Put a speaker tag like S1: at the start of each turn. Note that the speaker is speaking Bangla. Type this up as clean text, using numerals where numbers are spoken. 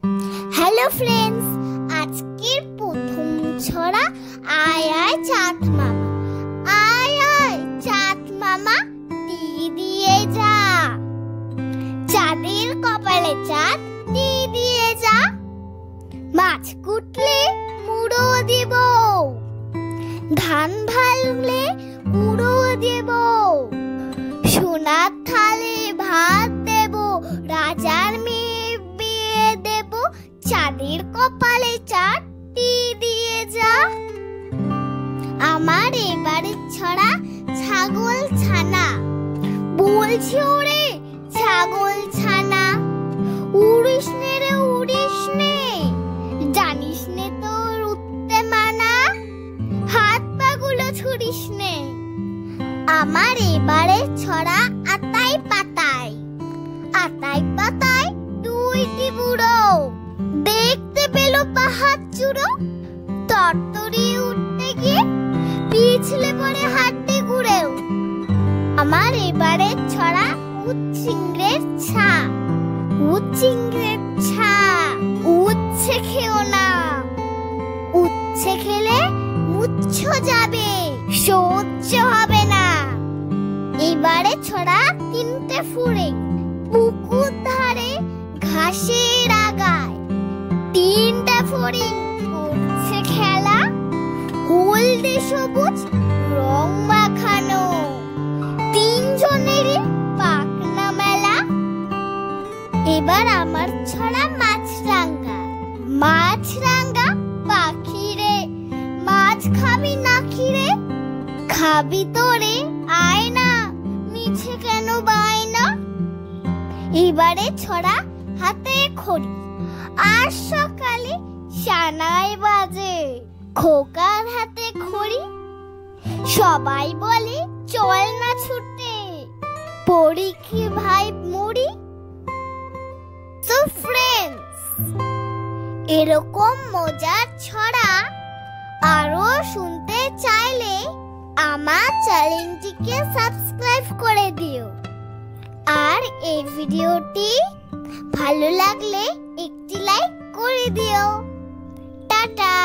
S1: হ্যালো ফ্রেন্ডস, আজকের প্রথম ছড়া আয় আয় চাঁদ মামা। আয় আয় চাঁদ মামা, দিয়ে যা চাঁদের কপালে চাঁদ, দিয়ে যা। মাছ কুটলে মুড়ো দেব, ধান ভাললে গুঁড়ো দেব, সোনার থালে ভাত দেব, রাজার মেয়ে বিয়ে দেব, চাঁদের কপালে চাঁদ, দিয়ে যা। আমার এবারে ছড়া ছাগল ছানা। বলছি ওরে ছাগল ছানা, উড়িস নে রে উড়িস নে, জানিস নে তোর উঠতে মানা, হাত পাগুলো ছুড়িস নে। আমার এবারে ছড়া আতাই পাতায়। আতাই পাতায় দুইটি বুড়ো, দেখতে পেল পাহাড় চূড়ো, তরতরি উঠতে গিয়ে পিছলে পড়ে হাঁটতে ঘুরেও। আমার এবারে ছড়া উচ্চিংড়ের ছা। উচ্চিংড়ের ছা, উচ্ছে খেও না, উচ্ছে খেলে মুচ্ছ যাবে, সহ্য হবে না। এবারে ছড়া তিনটে ফুঁড়ে। পুকুর ধারে ঘাসের আগায় তিনটা ফড়িং করছে খেলা, হলদে সবুজ রং মাখানো, তিনজনেরই পাখনা মেলা। এবার আমার ছড়া মাছরাঙা। মাছরাঙা পাখি রে, মাছ খাবি না খিরে, খাবি তোরে আয় না, মিছে কেন বায়না। এবারে ছড়া হাতে খড়ি। আর সকালে সানাই বাজে, খোকার হাতে খড়ি, সবাই বলে চল না ছুটে, পড়ি কি ভাই মরি। সো ফ্রেন্ডস, এরকম মজার ছড়া আরো শুনতে চাইলে আমার চ্যানেলটিকে সাবস্ক্রাইব করে দিও। আর এই ভিডিওটি ভালো লাগলে একটি লাইক করে দিও। টাটা।